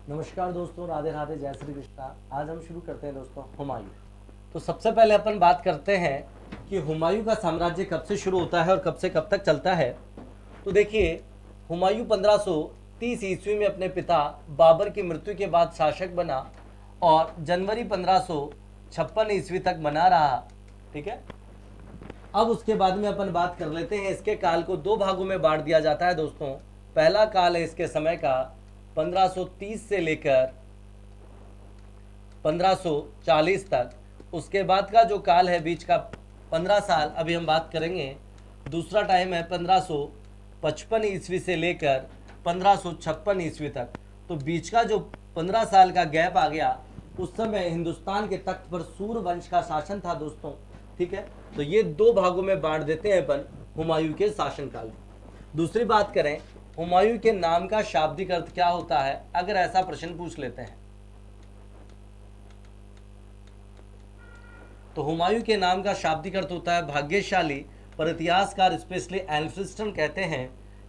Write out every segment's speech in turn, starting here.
नमस्कार दोस्तों, राधे राधे, जय श्री कृष्णा। आज हम शुरू करते हैं दोस्तों हुमायूं। तो सबसे पहले अपन बात करते हैं कि हुमायूं का साम्राज्य कब से शुरू होता है और कब से कब तक चलता है। तो देखिए, हुमायूं 1530 ईस्वी में अपने पिता बाबर की मृत्यु के बाद शासक बना और जनवरी 1556 ईस्वी तक बना रहा। ठीक है। अब उसके बाद में अपन बात कर लेते हैं, इसके काल को दो भागों में बांट दिया जाता है दोस्तों। पहला काल है इसके समय का 1530 से लेकर 1540 तक। उसके बाद का जो काल है बीच का 15 साल अभी हम बात करेंगे। दूसरा टाइम है 1555 ईस्वी से लेकर 1556 ईस्वी तक। तो बीच का जो 15 साल का गैप आ गया, उस समय हिंदुस्तान के तख्त पर सूर वंश का शासन था दोस्तों। ठीक है। तो ये दो भागों में बांट देते हैं अपन हुमायूं के शासनकाल। दूसरी बात करें, हुमायूं के नाम का शाब्दिक अर्थ क्या होता है, अगर ऐसा प्रश्न पूछ लेते हैं तो हुमायूं के नाम का शाब्दिक अर्थ होता है भाग्यशाली। पर इतिहासकार स्पेशली एल्फिंस्टन कहते हैं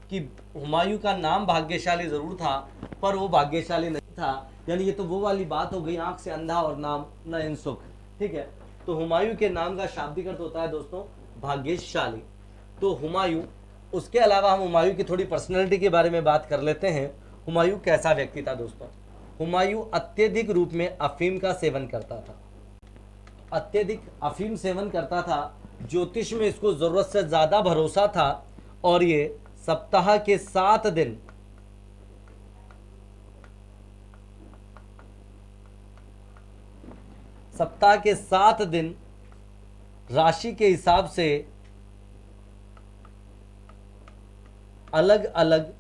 कि हुमायूं का नाम भाग्यशाली जरूर था, पर वो भाग्यशाली नहीं था। यानी ये तो वो वाली बात हो गई, आंख से अंधा और नाम न इंसुख। ठीक है। तो हुमायूं के नाम का शाब्दिक अर्थ होता है दोस्तों भाग्यशाली। तो हुमायूं, उसके अलावा हम हुमायूं की थोड़ी पर्सनैलिटी के बारे में बात कर लेते हैं। हुमायूं कैसा व्यक्ति था दोस्तों। हुमायूं अत्यधिक रूप में अफीम का सेवन करता था। अत्यधिक अफीम सेवन करता था। ज्योतिष में इसको जरूरत से ज्यादा भरोसा था और ये सप्ताह के 7 दिन राशि के हिसाब से अलग अलग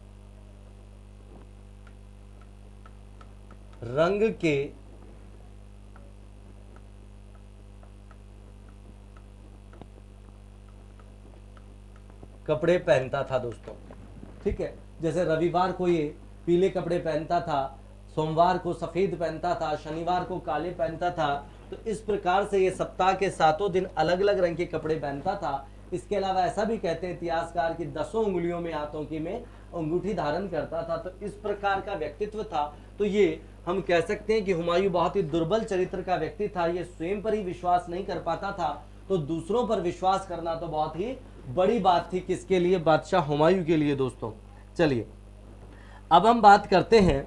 रंग के कपड़े पहनता था दोस्तों। ठीक है। जैसे रविवार को ये पीले कपड़े पहनता था, सोमवार को सफेद पहनता था, शनिवार को काले पहनता था। तो इस प्रकार से ये सप्ताह के 7 दिन अलग अलग रंग के कपड़े पहनता था। इसके अलावा ऐसा भी कहते हैं इतिहासकार कि 10 उंगलियों में हाथों की में अंगूठी धारण करता था। तो इस प्रकार का व्यक्तित्व था। तो ये हम कह सकते हैं कि हुमायूं बहुत ही दुर्बल चरित्र का व्यक्ति था। ये स्वयं पर ही विश्वास नहीं कर पाता था, तो दूसरों पर विश्वास करना तो बहुत ही बड़ी बात थी। किसके लिए? बादशाह हुमायूं के लिए दोस्तों। चलिए अब हम बात करते हैं,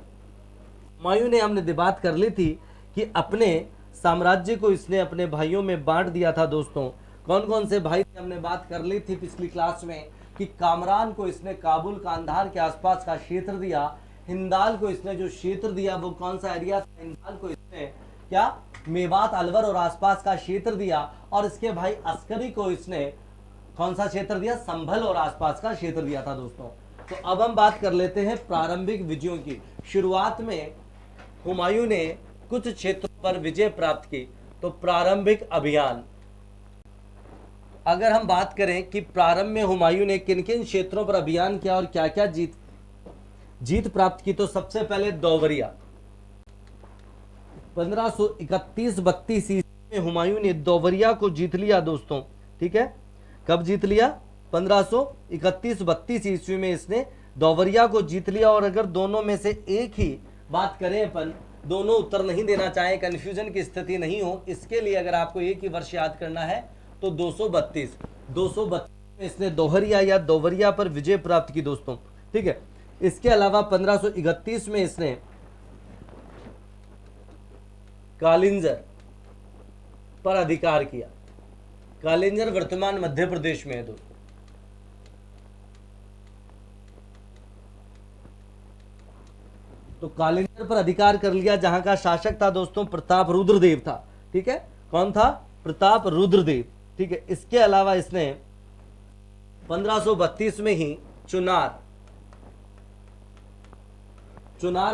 हुमायूं ने, हमने बात कर ली थी कि अपने साम्राज्य को इसने अपने भाइयों में बांट दिया था दोस्तों। कौन कौन से भाई थे हमने बात कर ली थी पिछली क्लास में कि कामरान को इसने काबुल कांधार के आसपास का क्षेत्र दिया। हिंदाल को इसने जो क्षेत्र दिया वो कौन सा एरिया था? हिंदाल को इसने क्या मेवात, अलवर और आसपास का क्षेत्र दिया। और इसके भाई अस्करी को इसने कौन सा क्षेत्र दिया? संभल और आसपास का क्षेत्र दिया था दोस्तों। तो अब हम बात कर लेते हैं प्रारंभिक विजयों की। शुरुआत में हुमायूं ने कुछ क्षेत्रों पर विजय प्राप्त की। तो प्रारंभिक अभियान, अगर हम बात करें कि प्रारंभ में हुमायूं ने किन किन क्षेत्रों पर अभियान किया और क्या क्या जीत प्राप्त की, तो सबसे पहले दोवरिया 1531-32 ईस्वी में हुमायूं ने दोवरिया को जीत लिया दोस्तों। ठीक है। कब जीत लिया? 1531-32 ईस्वी में इसने दोवरिया को जीत लिया। और अगर दोनों में से एक ही बात करें अपन, दोनों उत्तर नहीं देना चाहे, कंफ्यूजन की स्थिति नहीं हो, इसके लिए अगर आपको एक ही वर्ष याद करना है तो 232 में इसने दोहरिया या दोवरिया पर विजय प्राप्त की दोस्तों। ठीक है। इसके अलावा 1531 में इसने कालिंजर पर अधिकार किया। कालिंजर वर्तमान मध्य प्रदेश में है दोस्तों। तो कालिंजर पर अधिकार कर लिया, जहां का शासक था दोस्तों प्रताप रुद्रदेव था। ठीक है। कौन था? प्रताप रुद्रदेव। ठीक है। इसके अलावा इसने 1532 में ही चुनार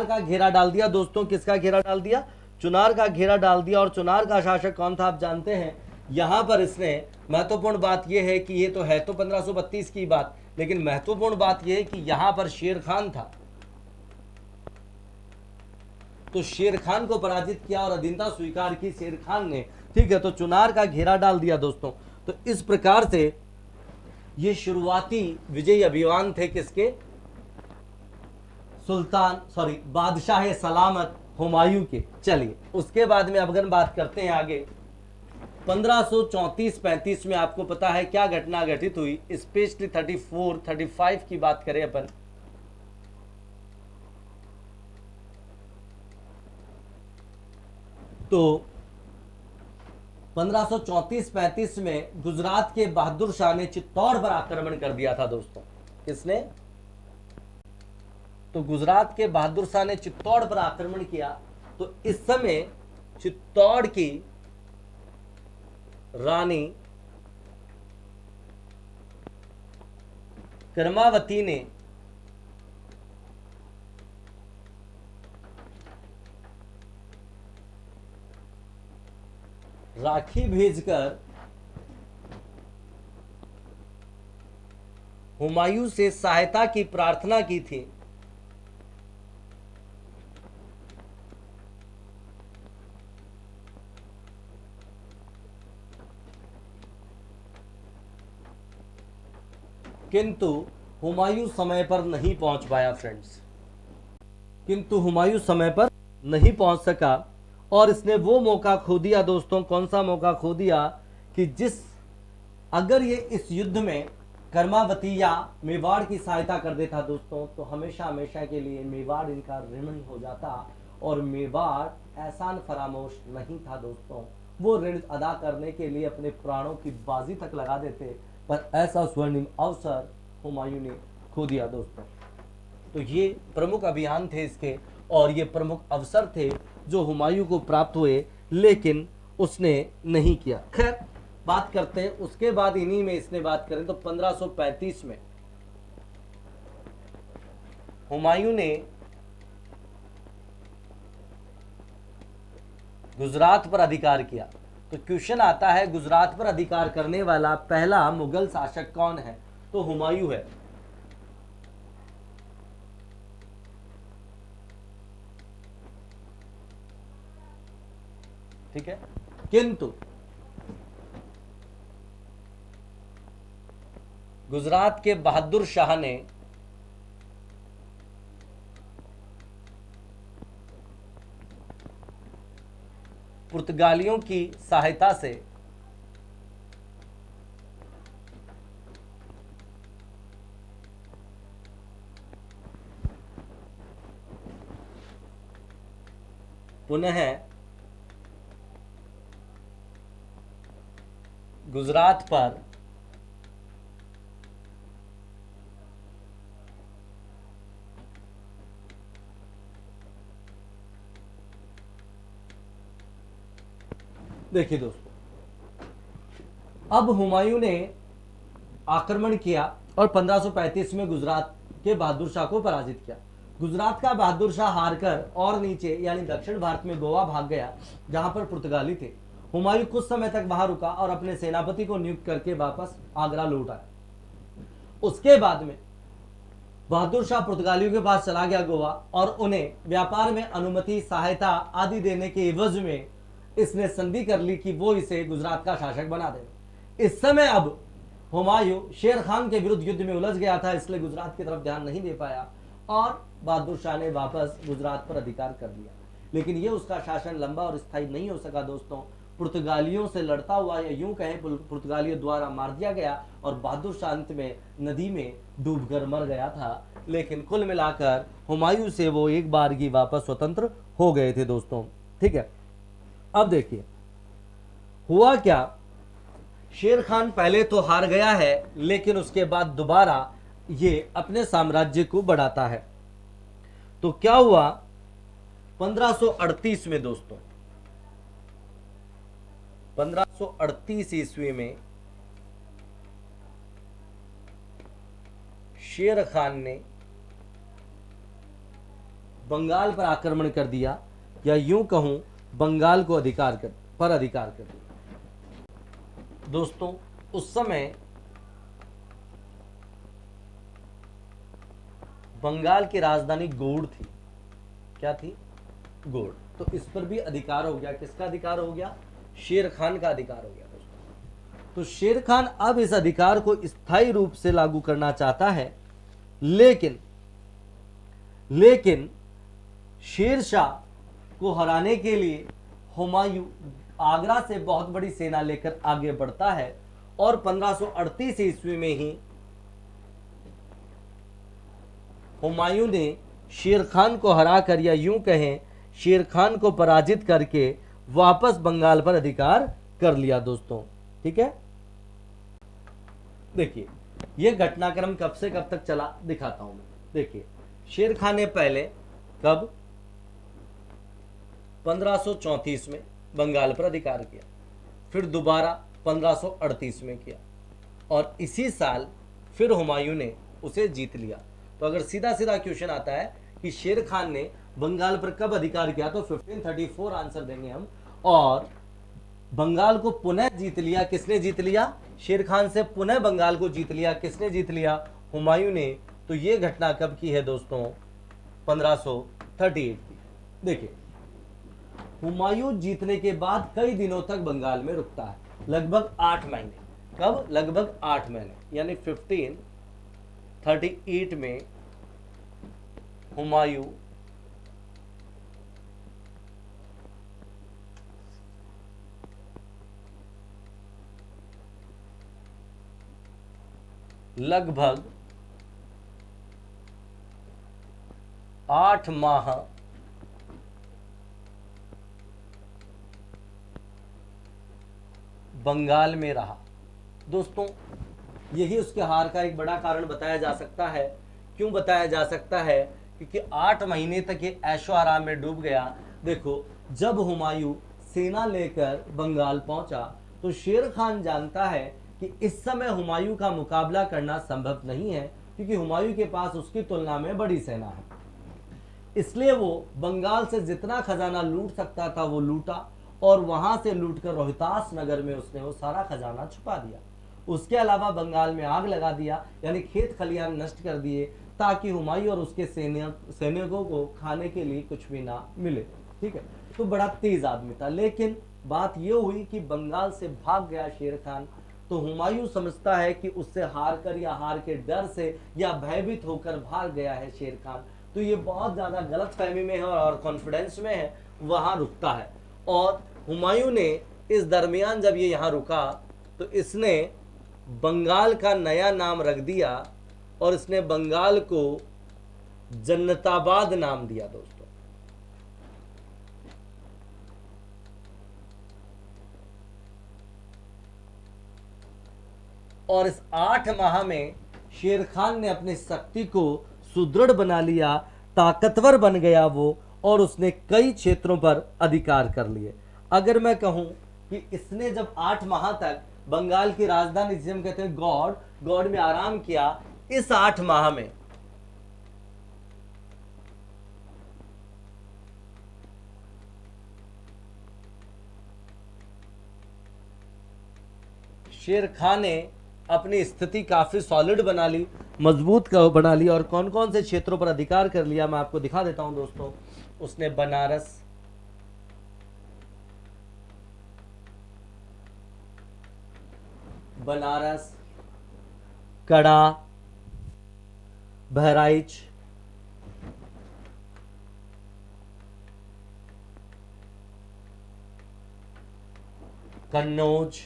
का घेरा डाल दिया दोस्तों। किसका घेरा डाल दिया? चुनार का घेरा डाल दिया। और चुनार का शासक कौन था आप जानते हैं? यहां पर इसने, महत्वपूर्ण बात यह है कि ये तो है तो 1532 की बात, लेकिन महत्वपूर्ण बात यह है कि यहां पर शेर खान था। तो शेर खान को पराजित किया और अधीनता स्वीकार की शेर खान ने। ठीक है। तो चुनार का घेरा डाल दिया दोस्तों। तो इस प्रकार से ये शुरुआती विजयी अभियान थे किसके? बादशाह सलामत हुमायूं के। चलिए उसके बाद में अब अगर बात करते हैं आगे, 1534-35 में आपको पता है क्या घटना घटित हुई, स्पेशली 34-35 की बात करें अपन, तो 1534-35 में गुजरात के बहादुर शाह ने चित्तौड़ पर आक्रमण कर दिया था दोस्तों। किसने? तो गुजरात के बहादुर शाह ने चित्तौड़ पर आक्रमण किया। तो इस समय चित्तौड़ की रानी कर्मावती ने राखी भेजकर हुमायूं से सहायता की प्रार्थना की थी। किंतु हुमायूं समय पर नहीं पहुंच पाया फ्रेंड्स, किंतु हुमायूं समय पर नहीं पहुंच सका और इसने वो मौका खो दिया दोस्तों। कौन सा मौका खो दिया? कि अगर ये इस युद्ध में कर्मावती या मेवाड़ की सहायता कर देता दोस्तों, तो हमेशा हमेशा के लिए मेवाड़ इनका ऋणी हो जाता और मेवाड़ एहसान फरामोश नहीं था दोस्तों। वो ऋण अदा करने के लिए अपने प्राणों की बाजी तक लगा देते, पर ऐसा स्वर्णिम अवसर हुमायूं ने खो दिया दोस्तों। तो ये प्रमुख अभियान थे इसके, और ये प्रमुख अवसर थे जो हुमायूं को प्राप्त हुए, लेकिन उसने नहीं किया। खैर बात करते हैं उसके बाद, इन्हीं में इसने बात करें तो 1535 में हुमायूं ने गुजरात पर अधिकार किया। तो क्वेश्चन आता है, गुजरात पर अधिकार करने वाला पहला मुगल शासक कौन है? तो हुमायूं है। ठीक है, किंतु गुजरात के बहादुर शाह ने पुर्तगालियों की सहायता से पुनः गुजरात पर देखिए दोस्तों, अब हुमायूं ने आक्रमण किया और 1535 में गुजरात के बहादुर शाह को पराजित किया। गुजरात का बहादुर शाह हारकर और नीचे यानी दक्षिण भारत में गोवा भाग गया, जहां पर पुर्तगाली थे। हुमायूं कुछ समय तक वहां रुका और अपने सेनापति को नियुक्त करके वापस आगरा लौट आया। उसके बाद में बहादुर शाह पुर्तगालियों के पास चला गया गोवा, और उन्हें व्यापार में अनुमति, सहायता आदि देने के एवज में इसने संधि कर ली कि वो इसे गुजरात का शासक बना दे। इस समय अब हुमायूं शेर खान के विरुद्ध युद्ध में उलझ गया था, इसलिए गुजरात की तरफ ध्यान नहीं दे पाया और बहादुर शाह ने वापस गुजरात पर अधिकार कर लिया। लेकिन यह उसका शासन लंबा और स्थायी नहीं हो सका दोस्तों। पुर्तगालियों से लड़ता हुआ, या यूं कहें पुर्तगालियों द्वारा मार दिया गया, और बहादुर शाह अंत में नदी में डूबकर मर गया था। लेकिन कुल मिलाकर हुमायूं से वो एक बार की वापस स्वतंत्र हो गए थे दोस्तों। ठीक है, अब देखिए हुआ क्या। शेर खान पहले तो हार गया है, लेकिन उसके बाद दोबारा ये अपने साम्राज्य को बढ़ाता है। तो क्या हुआ 1538 में दोस्तों, 1538 ईस्वी में शेर खान ने बंगाल पर आक्रमण कर दिया, या यूं कहूं बंगाल को अधिकार कर दिया दोस्तों। उस समय बंगाल की राजधानी गौड़ थी। क्या थी? गौड़। तो इस पर भी अधिकार हो गया। किसका अधिकार हो गया? शेर खान का अधिकार हो गया दोस्तों। तो शेर खान अब इस अधिकार को स्थायी रूप से लागू करना चाहता है, लेकिन लेकिन शेर शाह को हराने के लिए हुमायूं आगरा से बहुत बड़ी सेना लेकर आगे बढ़ता है और 1538 ईस्वी में ही हुमायूं ने शेर खान को हराकर, या यूं कहें शेर खान को पराजित करके वापस बंगाल पर अधिकार कर लिया दोस्तों। ठीक है, देखिए यह घटनाक्रम कब से कब तक चला दिखाता हूं मैं। देखिए शेर खान ने पहले कब 1534 में बंगाल पर अधिकार किया, फिर दोबारा 1538 में किया और इसी साल फिर हुमायूं ने उसे जीत लिया। तो अगर सीधा सीधा क्वेश्चन आता है कि शेर खान ने बंगाल पर कब अधिकार किया, तो 1534 आंसर देंगे हम। और बंगाल को पुनः जीत लिया, किसने जीत लिया? शेर खान से पुनः बंगाल को जीत लिया, किसने जीत लिया? हुमायूं ने। तो ये घटना कब की है दोस्तों? 1538 की। देखिए हुमायूं जीतने के बाद कई दिनों तक बंगाल में रुकता है, लगभग 8 महीने। कब? लगभग 8 महीने, यानी 1538 में हुमायूं लगभग 8 माह बंगाल में रहा। दोस्तों यही उसके हार का एक बड़ा कारण बताया जा सकता है। क्यों बताया जा सकता है? क्योंकि 8 महीने तक ये ऐशो आराम में डूब गया। देखो जब हुमायूं सेना लेकर बंगाल पहुंचा तो शेर खान जानता है कि इस समय हुमायूं का मुकाबला करना संभव नहीं है, क्योंकि हुमायूं के पास उसकी तुलना में बड़ी सेना है। इसलिए वो बंगाल से जितना खजाना लूट सकता था वो लूटा और वहां से लूटकर रोहतास नगर में उसने वो सारा खजाना छुपा दिया। उसके अलावा बंगाल में आग लगा दिया, यानी खेत खलिहान नष्ट कर दिए, ताकि हुमायूं और उसके सैनिकों को खाने के लिए कुछ भी ना मिले। ठीक है, तो बड़ा तेज आदमी था। लेकिन बात यह हुई कि बंगाल से भाग गया शेर खान, तो हुमायूं समझता है कि उससे हार कर या हार के डर से या भयभीत होकर भाग गया है शेर खान। तो ये बहुत ज़्यादा गलत फहमी में है और कॉन्फिडेंस में है, वहाँ रुकता है। और हुमायूं ने इस दरमियान जब ये यहाँ रुका तो इसने बंगाल का नया नाम रख दिया और इसने बंगाल को जन्नताबाद नाम दिया दोस्तों। और इस 8 माह में शेर खान ने अपनी शक्ति को सुदृढ़ बना लिया, ताकतवर बन गया वो, और उसने कई क्षेत्रों पर अधिकार कर लिए। अगर मैं कहूं कि इसने जब 8 माह तक बंगाल की राजधानी जिसे हम कहते हैं गौड़ में आराम किया, इस 8 माह में शेर खान ने अपनी स्थिति काफी सॉलिड बना ली, मजबूत बना ली। और कौन कौन से क्षेत्रों पर अधिकार कर लिया मैं आपको दिखा देता हूं दोस्तों। उसने बनारस, कड़ा, बहराइच, कन्नौज,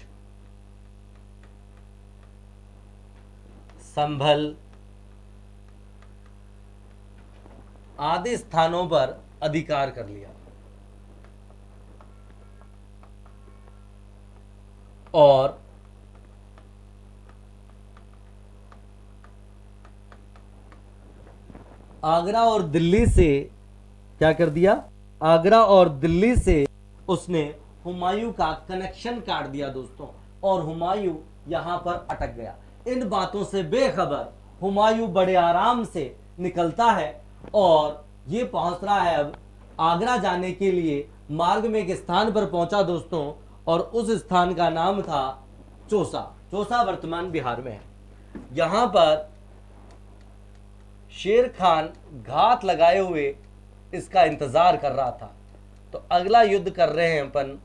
संभल आदि स्थानों पर अधिकार कर लिया। और आगरा और दिल्ली से क्या कर दिया? आगरा और दिल्ली से उसने हुमायूं का कनेक्शन काट दिया दोस्तों, और हुमायूं यहां पर अटक गया। इन बातों से बेखबर हुमायूं बड़े आराम से निकलता है और ये पहुंच रहा है अब आगरा जाने के लिए। मार्ग में एक स्थान पर पहुंचा दोस्तों, और उस स्थान का नाम था चौसा। चौसा वर्तमान बिहार में है। यहां पर शेर खान घात लगाए हुए इसका इंतजार कर रहा था। तो अगला युद्ध कर रहे हैं अपन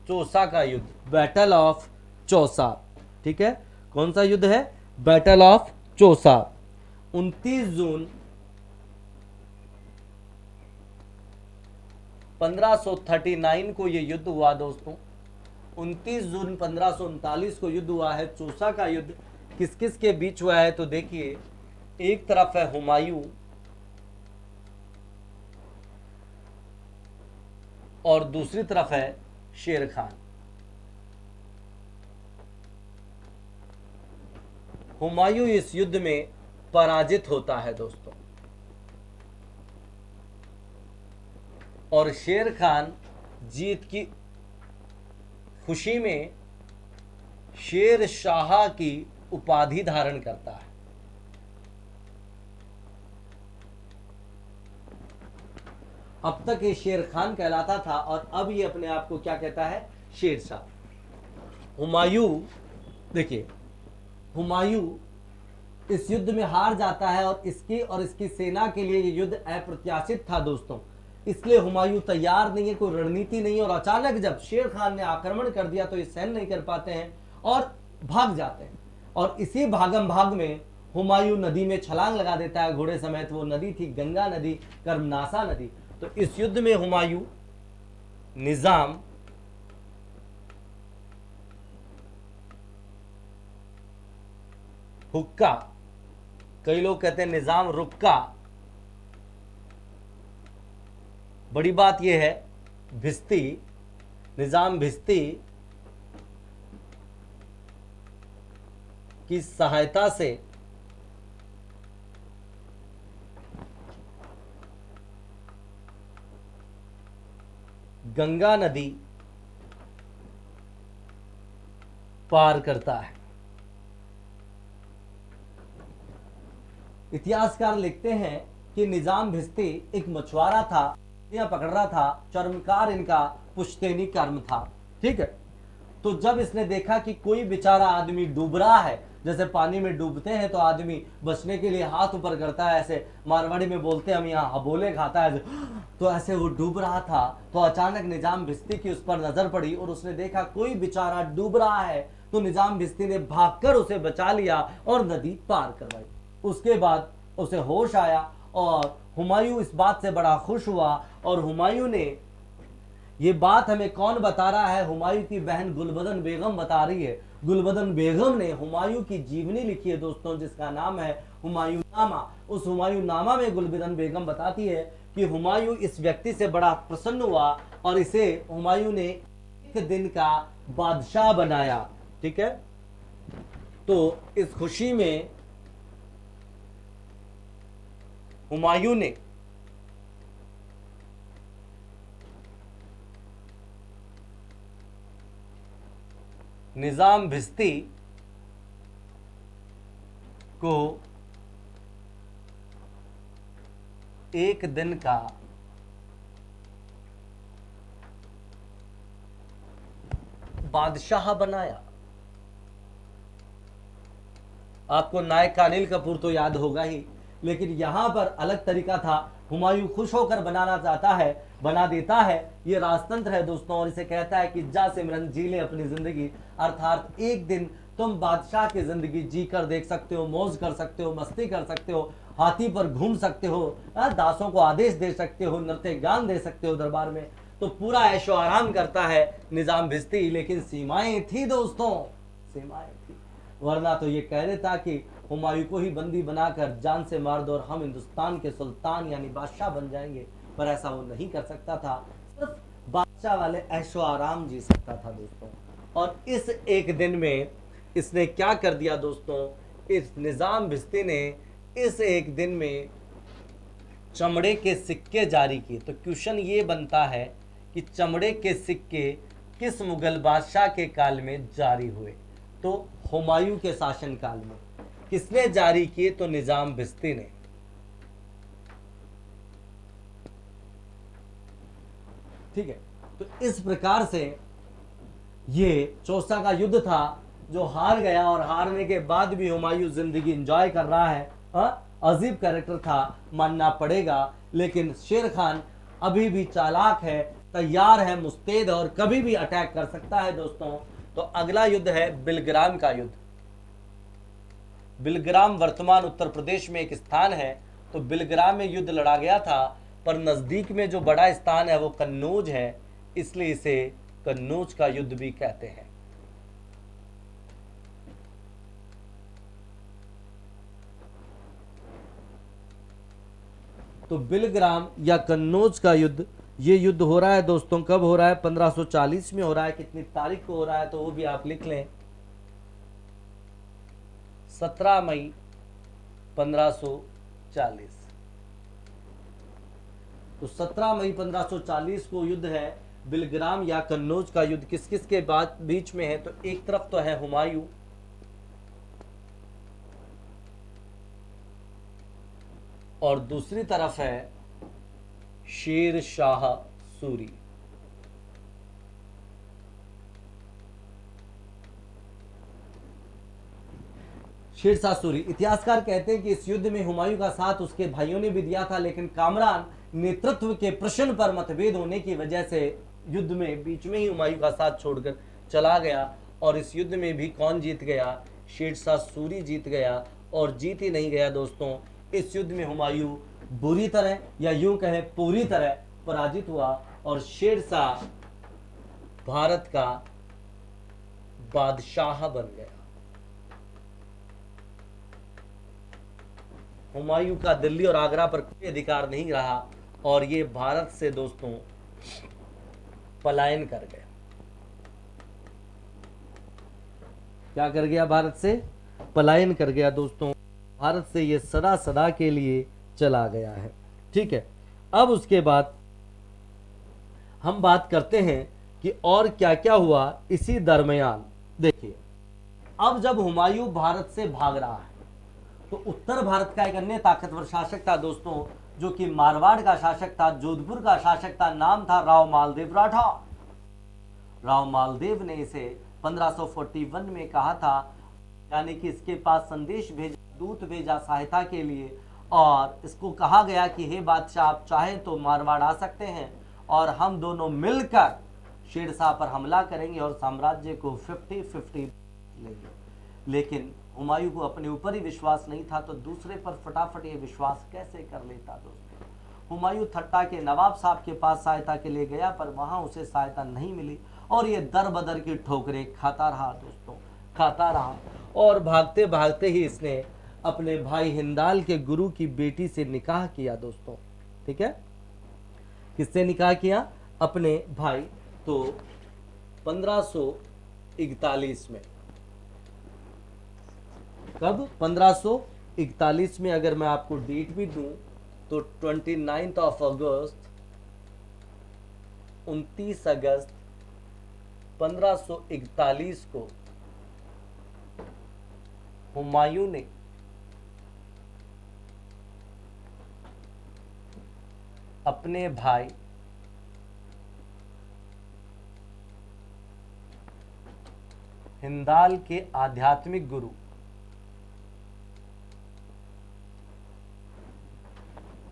चौसा का युद्ध, बैटल ऑफ चौसा। ठीक है, कौन सा युद्ध है? Battle of Chausa. 29 जून 1539 को ये युद्ध हुआ दोस्तों। 29 जून 1539 को युद्ध हुआ है। चौसा का युद्ध किस किस के बीच हुआ है तो देखिए, एक तरफ है हुमायूं और दूसरी तरफ है शेर खान। हुमायूं इस युद्ध में पराजित होता है दोस्तों, और शेर खान जीत की खुशी में शेर शाह की उपाधि धारण करता है। अब तक ये शेर खान कहलाता था और अब ये अपने आप को क्या कहता है, शेर शाह। हुमायूं, देखिए हुमायूं इस युद्ध में हार जाता है और इसकी सेना के लिए ये युद्ध अप्रत्याशित था दोस्तों, इसलिए हुमायूं तैयार नहीं है, कोई रणनीति नहीं है, और अचानक जब शेर खान ने आक्रमण कर दिया तो ये सहन नहीं कर पाते हैं और भाग जाते हैं। और इसी भागम भाग में हुमायूं नदी में छलांग लगा देता है घोड़े समेत। वो नदी थी गंगा नदी, कर्मनासा नदी। तो इस युद्ध में हुमायूं निजाम हुक्का, कई लोग कहते हैं निजाम रुक्का, बड़ी बात यह है भिस्ती, निजाम भिस्ती की सहायता से गंगा नदी पार करता है। इतिहासकार लिखते हैं कि निजाम भिस्ती एक मछुआरा था, पकड़ रहा था, चर्मकार इनका पुश्तैनी कर्म था, ठीक है। तो जब इसने देखा कि कोई बेचारा आदमी डूब रहा है, जैसे पानी में डूबते हैं तो आदमी बचने के लिए हाथ ऊपर करता है, ऐसे मारवाड़ी में बोलते हैं हम यहाँ हबोले खाता है, तो ऐसे वो डूब रहा था। तो अचानक निजाम भिस्ती की उस पर नजर पड़ी और उसने देखा कोई बेचारा डूब रहा है, तो निजाम भिस्ती ने भागकर उसे बचा लिया और नदी पार करवाई। उसके बाद उसे होश आया और हुमायूं इस बात से बड़ा खुश हुआ। और हुमायूं ने, ये बात हमें कौन बता रहा है, हुमायूं की बहन गुलबदन बेगम बता रही है। गुलबदन बेगम ने हुमायूं की जीवनी लिखी है दोस्तों, जिसका नाम है हुमायूं नामा। उस हुमायूं नामा में गुलबदन बेगम बताती है कि हुमायूं इस व्यक्ति से बड़ा प्रसन्न हुआ और इसे हुमायूं ने एक दिन का बादशाह बनाया, ठीक है। तो इस खुशी में हुमायूं ने निजाम भिस्ती को एक दिन का बादशाह बनाया। आपको नायक अनिल कपूर तो याद होगा ही, लेकिन यहां पर अलग तरीका था। हुमायूं खुश होकर बनाना चाहता है, बना देता है। ये राजतंत्र है दोस्तों, और इसे कहता है कि जा सिमरन जी ले अपनी जिंदगी, अर्थात एक दिन तुम बादशाह की जिंदगी जी कर देख सकते हो, मौज कर सकते हो, मस्ती कर सकते हो, हाथी पर घूम सकते हो, दासों को आदेश दे सकते हो, नृत्य गान दे सकते हो दरबार में। तो पूरा ऐशो आराम करता है निजाम भिस्ती, लेकिन सीमाएं थी दोस्तों, सीमाएं थी, वरना तो ये कह देता कि हुमायूं को ही बंदी बनाकर जान से मार दो और हम हिंदुस्तान के सुल्तान यानी बादशाह बन जाएंगे, पर ऐसा वो नहीं कर सकता था। सिर्फ बादशाह वाले ऐशो आराम जी सकता था दोस्तों। और इस एक दिन में इसने क्या कर दिया दोस्तों, इस निजाम भिस्ती ने इस एक दिन में चमड़े के सिक्के जारी किए। तो क्वेश्चन ये बनता है कि चमड़े के सिक्के किस मुगल बादशाह के काल में जारी हुए? तो हुमायूं के शासन काल में। किसने जारी किए? तो निजाम भिस्ती ने। ठीक है, तो इस प्रकार से ये चौसा का युद्ध था जो हार गया, और हारने के बाद भी हुमायूं जिंदगी एंजॉय कर रहा है। अजीब कैरेक्टर था, मानना पड़ेगा, लेकिन शेर खान अभी भी चालाक है, तैयार है, मुस्तैद, और कभी भी अटैक कर सकता है दोस्तों। तो अगला युद्ध है बिलग्राम का युद्ध। बिलग्राम वर्तमान उत्तर प्रदेश में एक स्थान है। तो बिलग्राम में युद्ध लड़ा गया था पर नज़दीक में जो बड़ा स्थान है वो कन्नौज है, इसलिए इसे कन्नौज का युद्ध भी कहते हैं। तो बिलग्राम या कन्नौज का युद्ध, ये युद्ध हो रहा है दोस्तों, कब हो रहा है? 1540 में हो रहा है। कितनी तारीख को हो रहा है तो वो भी आप लिख लें, 17 मई 1540। तो 17 मई 1540 को युद्ध है बिलग्राम या कन्नौज का युद्ध। किस किस के बाद बीच में है? तो एक तरफ तो है हुमायूं, और दूसरी तरफ है शेर शाह सूरी। शेर शाह सूरी। इतिहासकार कहते हैं कि इस युद्ध में हुमायूं का साथ उसके भाइयों ने भी दिया था, लेकिन कामरान नेतृत्व के प्रश्न पर मतभेद होने की वजह से युद्ध में बीच में ही हुमायूं का साथ छोड़कर चला गया। और इस युद्ध में भी कौन जीत गया? शेर शाह सूरी जीत गया। और जीत ही नहीं गया दोस्तों, इस युद्ध में हुमायूं बुरी तरह या यूं कहें पूरी तरह पराजित हुआ और शेर शाह भारत का बादशाह बन गया। हुमायूं का दिल्ली और आगरा पर कोई अधिकार नहीं रहा और ये भारत से दोस्तों पलायन कर गया। क्या कर गया? भारत से पलायन कर गया दोस्तों। भारत से ये सदा सदा के लिए चला गया है। ठीक है, अब उसके बाद हम बात करते हैं कि और क्या क्या हुआ इसी दरमियान। देखिए, अब जब हुमायूं भारत से भाग रहा है तो उत्तर भारत का एक अन्य ताकतवर शासक था दोस्तों, जो कि मारवाड़ का शासक था, जोधपुर का शासक था, नाम था राव मालदेव राठौर। राव मालदेव ने इसे 1541 में कहा था, यानी कि इसके पास संदेश भेजा, दूत भेजा सहायता के लिए, और इसको कहा गया कि हे बादशाह, आप चाहें तो मारवाड़ आ सकते हैं और हम दोनों मिलकर शेरशाह पर हमला करेंगे और साम्राज्य को 50-50 लेंगे। लेकिन हुमायूं को अपने ऊपर ही विश्वास नहीं था, तो दूसरे पर फटाफट ये विश्वास कैसे कर लेता दोस्तों। हुमायूं थट्टा के नवाब साहब के पास सहायता के लिए गया, पर वहां उसे सहायता नहीं मिली और ये दर बदर की ठोकरें खाता रहा दोस्तों, खाता रहा। और भागते भागते ही इसने अपने भाई हिंदाल के गुरु की बेटी से निकाह किया दोस्तों। ठीक है, किससे निकाह किया? अपने भाई। तो 1541 में, कब? 1541 में अगर मैं आपको डेट भी दूं तो 29 अगस्त 29 अगस्त 1541 को हुमायूं ने अपने भाई हिंदाल के आध्यात्मिक गुरु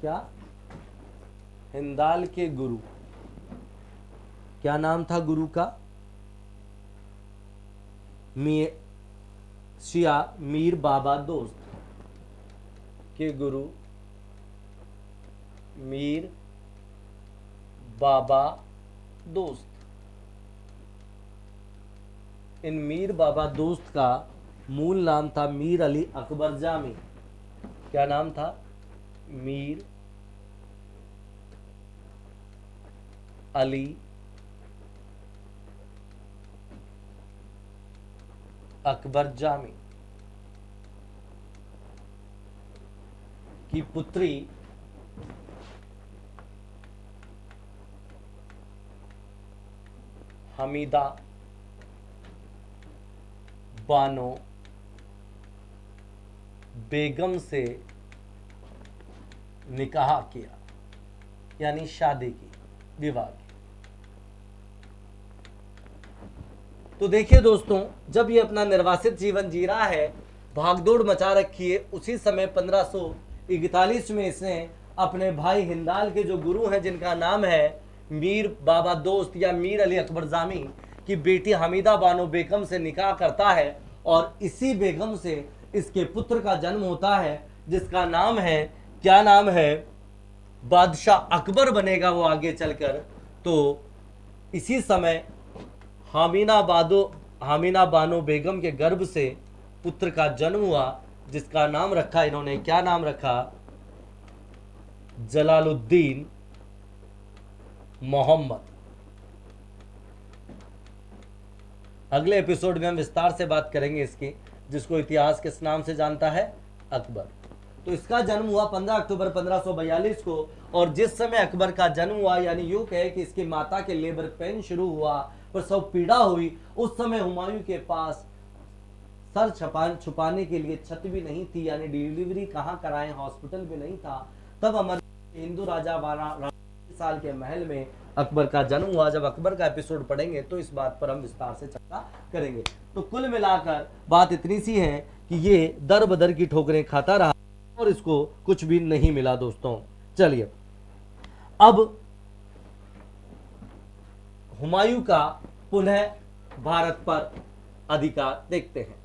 क्या? हिंदाल के गुरु, क्या नाम था गुरु का? शिया मीर बाबा दोस्त के गुरु मीर बाबा दोस्त। इन मीर बाबा दोस्त का मूल नाम था मीर अली अकबर जामी। क्या नाम था? मीर अली अकबर जामी की पुत्री हमीदा बानो बेगम से निकाह किया, यानी शादी की, विवाह की। तो देखिए दोस्तों, जब ये अपना निर्वासित जीवन जी रहा है, भागदौड़ मचा रखी है, उसी समय 1541 में इसने अपने भाई हिंदाल के जो गुरु हैं, जिनका नाम है मीर बाबा दोस्त या मीर अली अकबर जामी, की बेटी हमीदा बानो बेगम से निकाह करता है और इसी बेगम से इसके पुत्र का जन्म होता है, जिसका नाम है, क्या नाम है? बादशाह अकबर बनेगा वो आगे चलकर, तो इसी समय हामिना बानो बेगम के गर्भ से पुत्र का जन्म हुआ, जिसका नाम रखा इन्होंने, क्या नाम रखा? जलालुद्दीन मोहम्मद। अगले एपिसोड में हम विस्तार से बात करेंगे इसकी, जिसको इतिहास किस नाम से जानता है? अकबर। तो इसका जन्म हुआ 15 अक्टूबर 1542 को, और जिस समय अकबर का जन्म हुआ, यानी यूं कहे कि इसकी माता के लेबर पेन शुरू हुआ, प्रसव पीड़ा हुई, उस समय हुमायूं के पास सर छुपाने के लिए छत भी नहीं थी, यानी डिलीवरी कहाँ कराएं, हॉस्पिटल भी नहीं था। तब अमर हिंदू राजा 12 साल के महल में अकबर का जन्म हुआ। जब अकबर का एपिसोड पढ़ेंगे तो इस बात पर हम विस्तार से चर्चा करेंगे। तो कुल मिलाकर बात इतनी सी है कि ये दर बदर की ठोकरें खाता रहा और इसको कुछ भी नहीं मिला दोस्तों। चलिए अब हुमायूं का पुनः भारत पर अधिकार देखते हैं।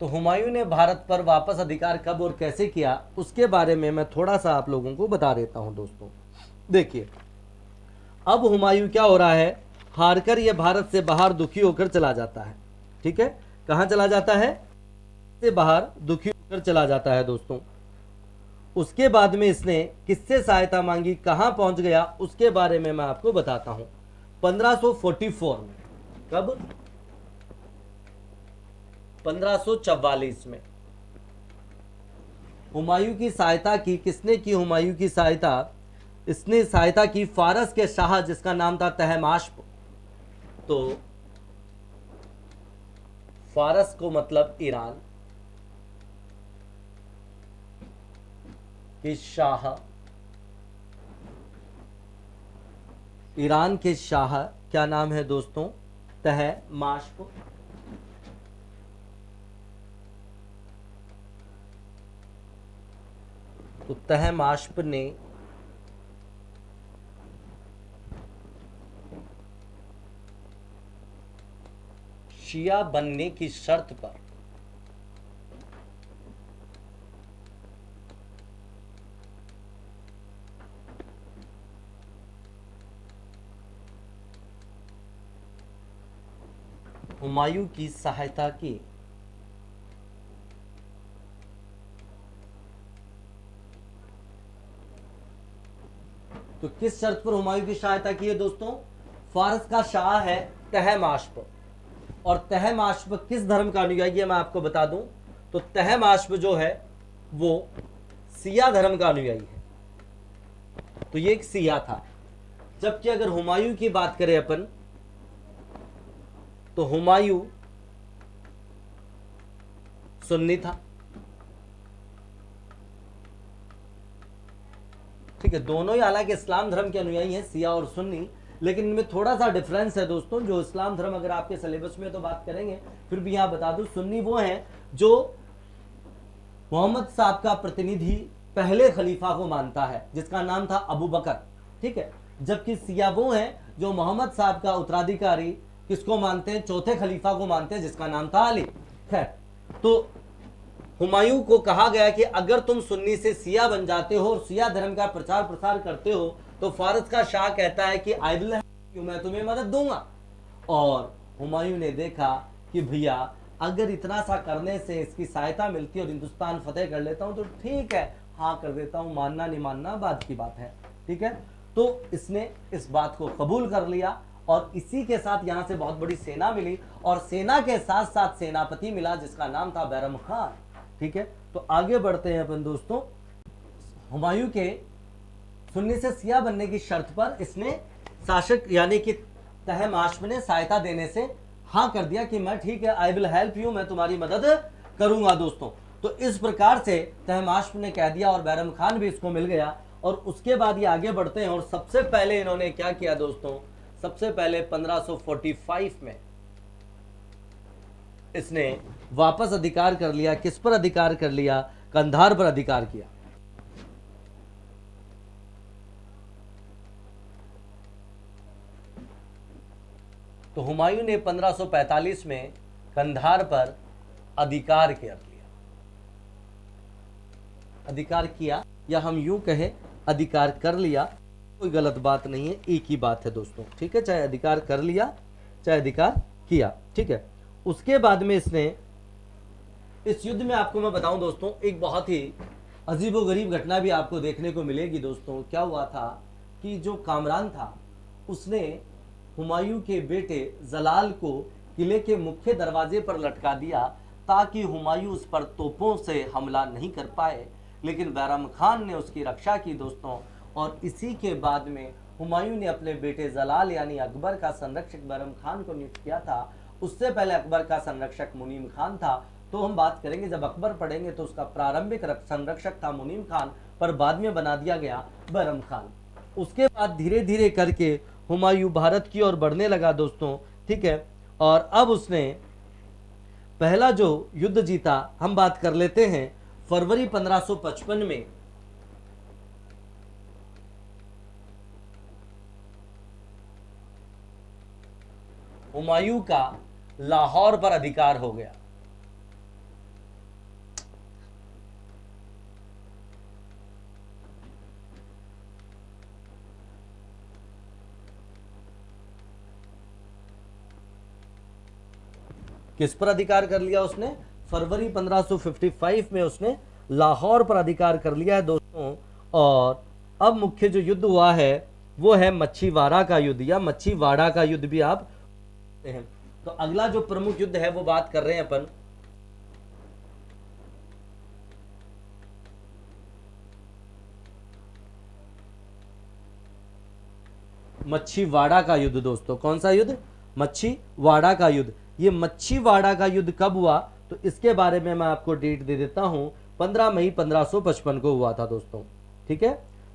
तो हुमायूं ने भारत पर वापस अधिकार कब और कैसे किया, उसके बारे में मैं थोड़ा सा आप लोगों को बता देता हूं दोस्तों। देखिए अब हुमायूं क्या हो रहा है, हारकर यह भारत से बाहर दुखी होकर चला जाता है। ठीक है, कहां चला जाता है? से बाहर दुखी होकर चला जाता है दोस्तों। उसके बाद में इसने किससे सहायता मांगी, कहां पहुंच गया, उसके बारे में मैं आपको बताता हूं। 1544 में, कब? 1544 में हुमायूं की सहायता की। किसने की हुमायूं की सहायता? इसने सहायता की फारस के शाह, जिसका नाम था तहमास्प। तो फारस को मतलब ईरान के शाह, ईरान के शाह क्या नाम है दोस्तों? तहमास्प। तो तहमास्प ने शिया बनने की शर्त पर हुमायूं की सहायता की। तो किस शर्त पर हुमायूं की सहायता की है दोस्तों? फारस का शाह है तहमास्प, और तहमास्प किस धर्म का अनुयायी है मैं आपको बता दूं। तो तहमास्प जो है वो सिया धर्म का अनुयायी है। तो ये एक सिया था। जबकि अगर हुमायूं की बात करें अपन, तो हुमायूं सुन्नी था। ठीक है, दोनों ही हालांकि इस्लाम धर्म के अनुयायी हैं, सिया और सुन्नी, लेकिन इनमें थोड़ा सा डिफरेंस है दोस्तों। जो इस्लाम धर्म अगर आपके सिलेबस में तो बात करेंगे, फिर भी यहां बता दूं, सुन्नी वो हैं जो मोहम्मद साहब का प्रतिनिधि पहले खलीफा को मानता है, जिसका नाम था अबू बकर। ठीक है, जबकि सिया वो हैं जो मोहम्मद साहब का उत्तराधिकारी किसको मानते हैं? चौथे खलीफा को मानते हैं, जिसका नाम था अली। खैर, तो हुमायूं को कहा गया कि अगर तुम सुन्नी से सिया बन जाते हो और सिया धर्म का प्रचार प्रसार करते हो, तो फारस का शाह कहता है कि आई विल हेल्प यू, मैं तुम्हें मदद दूंगा। और हुमायूं ने देखा कि भैया अगर इतना सा करने से इसकी सहायता मिलती है और हिंदुस्तान फतेह कर लेता हूं तो ठीक है, हाँ कर देता हूं, मानना नहीं मानना बाद की बात है। ठीक है, तो इसने इस बात को कबूल कर लिया, और इसी के साथ यहां से बहुत बड़ी सेना मिली, और सेना के साथ साथ सेनापति मिला, जिसका नाम था बैरम खान। ठीक है, तो आगे बढ़ते हैं अपन दोस्तों। हुमायूं के सुन्नी से सिया बनने की शर्त पर इसने शासक यानी कि तहमास्प ने सहायता देने से हाँ कर दिया कि मैं ठीक है, आई विल हेल्प यू, मैं तुम्हारी मदद करूंगा दोस्तों। तो इस प्रकार से तहमास्प ने कह दिया और बैरम खान भी इसको मिल गया। और उसके बाद ये आगे बढ़ते हैं, और सबसे पहले इन्होंने क्या किया दोस्तों? सबसे पहले 1545 में इसने वापस अधिकार कर लिया। किस पर अधिकार कर लिया? कंधार पर अधिकार किया। तो हुमायूं ने 1545 में कंधार पर अधिकार कर लिया। अधिकार किया या हम यूं कहें अधिकार कर लिया, कोई गलत बात नहीं है, एक ही बात है दोस्तों, ठीक है। चाहे अधिकार कर लिया चाहे अधिकार किया, ठीक है। उसके बाद में इसने इस युद्ध में, आपको मैं बताऊं दोस्तों, एक बहुत ही अजीबोगरीब घटना भी आपको देखने को मिलेगी दोस्तों। क्या हुआ था कि जो कामरान था उसने हुमायूं के बेटे जलाल को किले के मुख्य दरवाजे पर लटका दिया ताकि हुमायूं उस पर तोपों से हमला नहीं कर पाए, लेकिन बैरम खान ने उसकी रक्षा की दोस्तों। और इसी के बाद में हुमायूं ने अपने बेटे जलाल यानी अकबर का संरक्षक बैरम खान को नियुक्त किया था। उससे पहले अकबर का संरक्षक मुनीम खान था। तो हम बात करेंगे, जब अकबर पढ़ेंगे तो उसका प्रारंभिक संरक्षक था मुनीम खान, पर बाद में बना दिया गया बैरम खान। उसके बाद धीरे धीरे करके हुमायूं भारत की ओर बढ़ने लगा दोस्तों, ठीक है। और अब उसने पहला जो युद्ध जीता, हम बात कर लेते हैं फरवरी 1555 में। हुमायूं का लाहौर पर अधिकार हो गया। किस पर अधिकार कर लिया उसने? फरवरी 1555 में उसने लाहौर पर अधिकार कर लिया है दोस्तों। और अब मुख्य जो युद्ध हुआ है वो है मच्छीवाड़ा का युद्ध, या मच्छीवाड़ा का युद्ध भी आप हैं। तो अगला जो प्रमुख युद्ध है वो बात कर रहे हैं अपन मच्छीवाड़ा का युद्ध दोस्तों। कौन सा युद्ध? मच्छीवाड़ा का युद्ध। ये मच्छीवाड़ा का युद्ध कब हुआ तो इसके बारे में मैं आपको डेट दे देता हूं। 15 मई 1555 को हुआ था दोस्तों, ठीक है।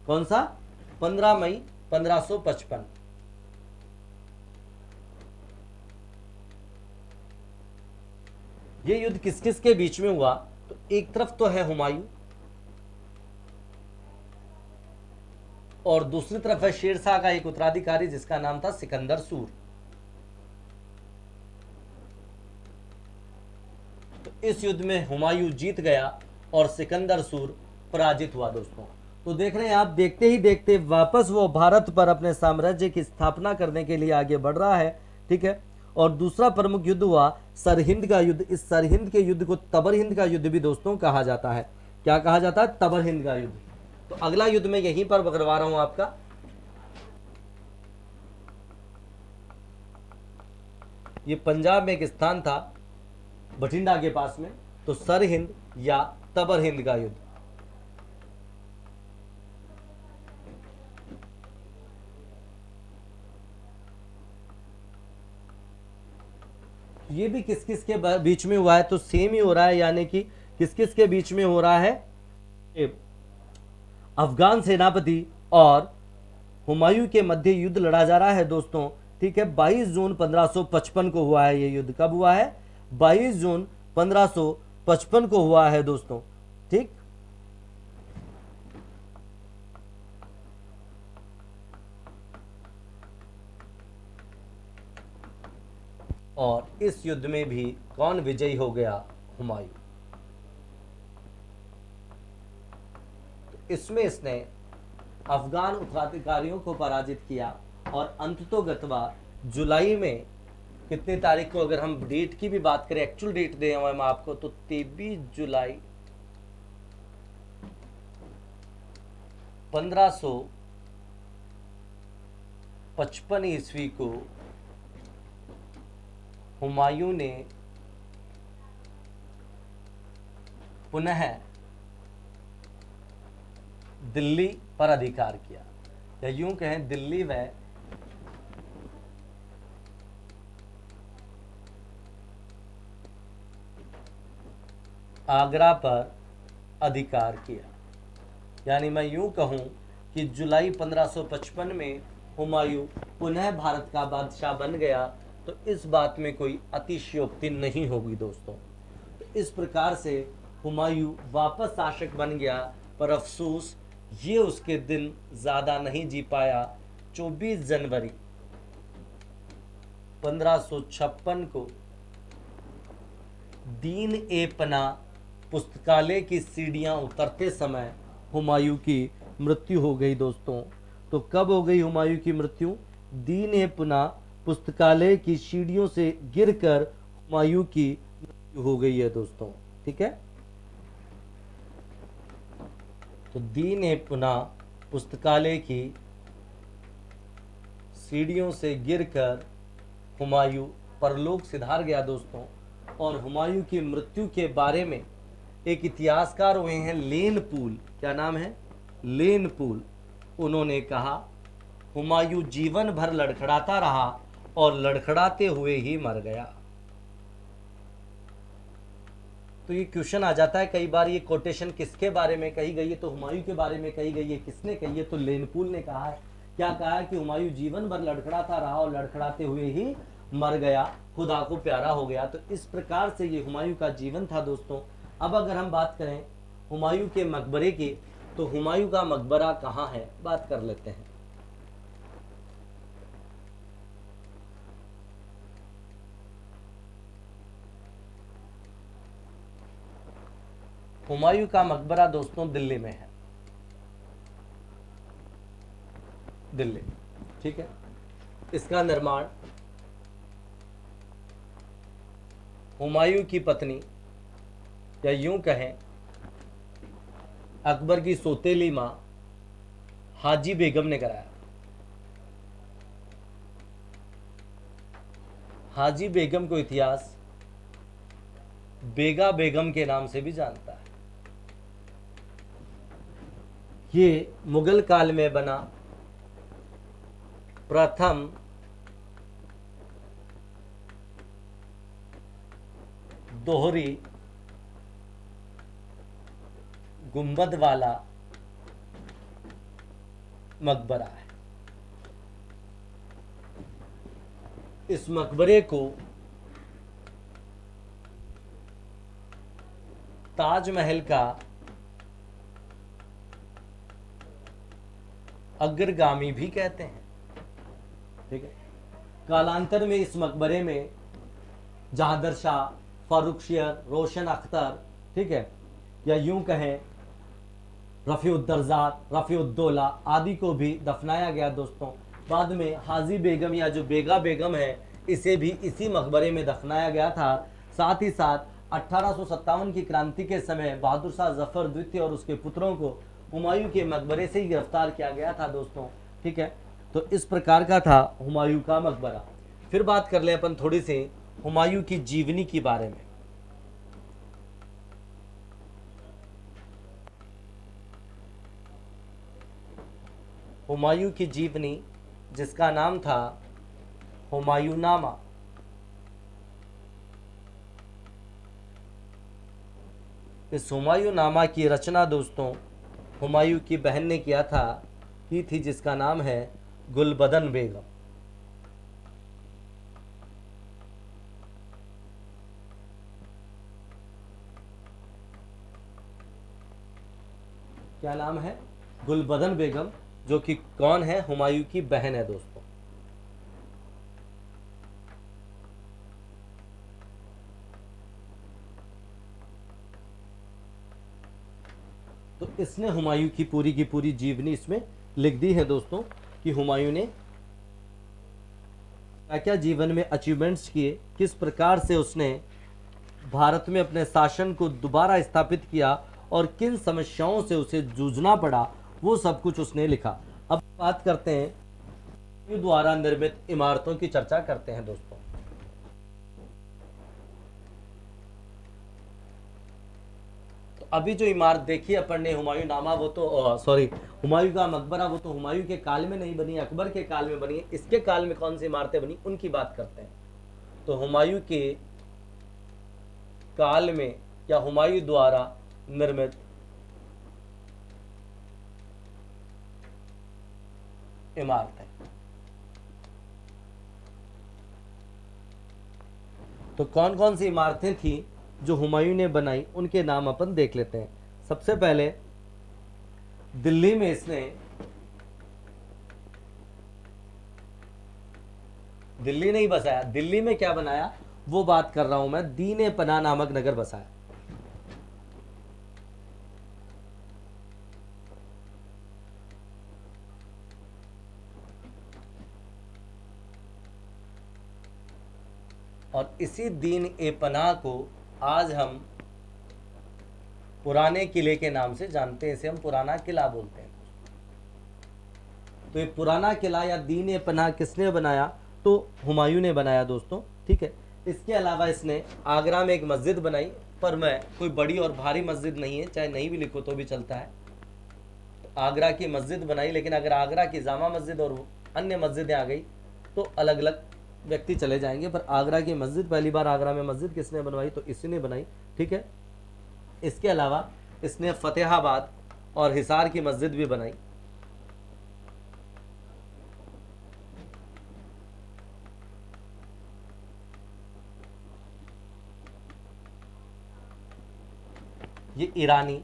कौन सा? 15 मई 1555। ये युद्ध किस किस के बीच में हुआ? तो एक तरफ तो है हुमायूं और दूसरी तरफ है शेरशाह का एक उत्तराधिकारी जिसका नाम था सिकंदर सूर। तो इस युद्ध में हुमायूं जीत गया और सिकंदर सूर पराजित हुआ दोस्तों। तो देख रहे हैं आप, देखते ही देखते वापस वो भारत पर अपने साम्राज्य की स्थापना करने के लिए आगे बढ़ रहा है, ठीक है। और दूसरा प्रमुख युद्ध हुआ सरहिंद का युद्ध। इस सरहिंद के युद्ध को तबर हिंद का युद्ध भी दोस्तों कहा जाता है। क्या कहा जाता है? तबर हिंद का युद्ध। तो अगला युद्ध मैं यहीं पर करवा रहा हूं आपका। ये पंजाब में एक स्थान था बठिंडा के पास में, तो सरहिंद या तबर हिंद का युद्ध। ये भी किस किस के बीच में हुआ है? तो सेम ही हो रहा है, यानी कि किस किस के बीच में हो रहा है? अफगान सेनापति और हुमायूं के मध्य युद्ध लड़ा जा रहा है दोस्तों, ठीक है। 22 जून 1555 को हुआ है ये युद्ध। कब हुआ है? 22 जून 1555 को हुआ है दोस्तों, ठीक। और इस युद्ध में भी कौन विजयी हो गया? हुमायूं। तो इसमें इसने अफगान उत्तराधिकारियों को पराजित किया और अंततोगत्वा जुलाई में, कितनी तारीख को, अगर हम डेट की भी बात करें, एक्चुअल डेट दें हम आपको, तो 23 जुलाई 1555 ईस्वी को हुमायूं ने पुनः दिल्ली पर अधिकार किया, या यूं कहें दिल्ली व आगरा पर अधिकार किया। यानी मैं यूं कहूं कि जुलाई 1555 में हुमायूं पुनः भारत का बादशाह बन गया। तो इस बात में कोई अतिशयोक्ति नहीं होगी दोस्तों। तो इस प्रकार से हुमायूं वापस शासक बन गया, पर अफसोस ये उसके दिन ज़्यादा नहीं जी पाया। 24 जनवरी 1556 को दीन ए पना पुस्तकालय की सीढ़ियां उतरते समय हुमायूं की मृत्यु हो गई दोस्तों। तो कब हो गई हुमायूं की मृत्यु? दीन पुना पुस्तकालय की सीढ़ियों से गिरकर हुमायूं की मृत्यु हो गई है दोस्तों। ठीक है, तो दीन पुना पुस्तकालय की सीढ़ियों से गिरकर हुमायूं परलोक सिधार गया दोस्तों। और हुमायूं की मृत्यु के बारे में एक इतिहासकार हुए हैं लेन पूल, क्या नाम है? लेन पूल। उन्होंने कहा हुमायूं जीवन भर लड़खड़ाता रहा और लड़खड़ाते हुए ही मर गया। तो ये क्वेश्चन आ जाता है कई बार, ये कोटेशन किसके बारे में कही गई है? तो हुमायूं के बारे में कही गई है। किसने कही है? तो लेनपूल ने कहा है। क्या कहा है? कि हुमायूं जीवन भर लड़खड़ाता रहा और लड़खड़ाते हुए ही मर गया, खुदा को प्यारा हो गया। तो इस प्रकार से ये हुमायूं का जीवन था दोस्तों। अब अगर हम बात करें हुमायूं के मकबरे की, तो हुमायूं का मकबरा कहाँ है, बात कर लेते हैं। हुमायूं का मकबरा दोस्तों दिल्ली में है, दिल्ली। ठीक है, इसका निर्माण हुमायूं की पत्नी, या यूं कहें अकबर की सौतेली मां हाजी बेगम ने कराया। हाजी बेगम को इतिहास बेगा बेगम के नाम से भी जानता है। ये मुगल काल में बना प्रथम दोहरी गुंबद वाला मकबरा है। इस मकबरे को ताजमहल का अग्रगामी भी कहते हैं। ठीक है, कालांतर में इस मकबरे में जहांदर शाह, फारूक शेर, रोशन अख्तर, ठीक है, या यूं कहें रफ़ीउद्दर्जात, रफ़ीउद्दौला आदि को भी दफनाया गया दोस्तों। बाद में हाजी बेगम या जो बेगा बेगम है, इसे भी इसी मकबरे में दफनाया गया था। साथ ही साथ 1857 की क्रांति के समय बहादुर शाह जफर द्वितीय और उसके पुत्रों को हुमायूं के मकबरे से ही गिरफ्तार किया गया था दोस्तों। ठीक है, तो इस प्रकार का था हुमायूं का मकबरा। फिर बात कर ले अपन थोड़ी सी हुमायूं की जीवनी के बारे में। हुमायूं की जीवनी, जिसका नाम था हुमायूंनामा। इस हुमायूंनामा की रचना दोस्तों हुमायूं की बहन ने की थी, जिसका नाम है गुलबदन बेगम। क्या नाम है? गुलबदन बेगम, जो कि कौन है? हुमायूं की बहन है दोस्तों। तो इसने हुमायूं की पूरी जीवनी इसमें लिख दी है दोस्तों, कि हुमायूं ने क्या क्या जीवन में अचीवमेंट्स किए, किस प्रकार से उसने भारत में अपने शासन को दोबारा स्थापित किया और किन समस्याओं से उसे जूझना पड़ा, वो सब कुछ उसने लिखा। अब बात करते हैं हुमायूं द्वारा निर्मित इमारतों की चर्चा करते हैं दोस्तों। तो अभी जो इमारत देखी अपन ने हुमायूं नामा, वो तो सॉरी हुमायूं का मकबरा, वो तो हुमायूं के काल में नहीं बनी, अकबर के काल में बनी है। इसके काल में कौन सी इमारतें बनी, उनकी बात करते हैं। तो हुमायूं के काल में या हुमायूं द्वारा निर्मित इमारतें, तो कौन कौन सी इमारतें थी जो हुमायूं ने बनाई, उनके नाम अपन देख लेते हैं। सबसे पहले दिल्ली में इसने दिल्ली नहीं बसाया, दिल्ली में क्या बनाया वो बात कर रहा हूं मैं, दीन पनाह नामक नगर बसाया। और इसी दीन ए पनाह को आज हम पुराने किले के नाम से जानते हैं, इसे हम पुराना किला बोलते हैं। तो ये पुराना किला या दीन ए पनाह किसने बनाया? तो हुमायूं ने बनाया दोस्तों, ठीक है। इसके अलावा इसने आगरा में एक मस्जिद बनाई, पर मैं कोई बड़ी और भारी मस्जिद नहीं है, चाहे नहीं भी लिखो तो भी चलता है। आगरा की मस्जिद बनाई, लेकिन अगर आगरा की जामा मस्जिद और अन्य मस्जिदें आ गई तो अलग अलग व्यक्ति चले जाएंगे, पर आगरा की मस्जिद, पहली बार आगरा में मस्जिद किसने बनवाई? तो इसी ने बनाई, ठीक है। इसके अलावा इसने फतेहाबाद और हिसार की मस्जिद भी बनाई। ये ईरानी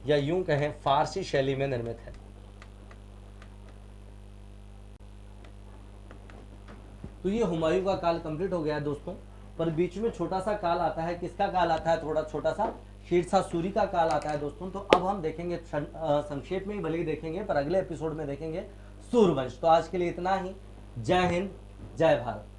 या यूं कहें फारसी शैली में निर्मित है। तो ये हुमायूं का काल कंप्लीट हो गया है दोस्तों, पर बीच में छोटा सा काल आता है। किसका काल आता है? थोड़ा छोटा सा शेरशाह सूरी का काल आता है दोस्तों। तो अब हम देखेंगे संक्षेप में ही भले ही देखेंगे, पर अगले एपिसोड में देखेंगे सूर्यवंश। तो आज के लिए इतना ही। जय हिंद, जय भारत।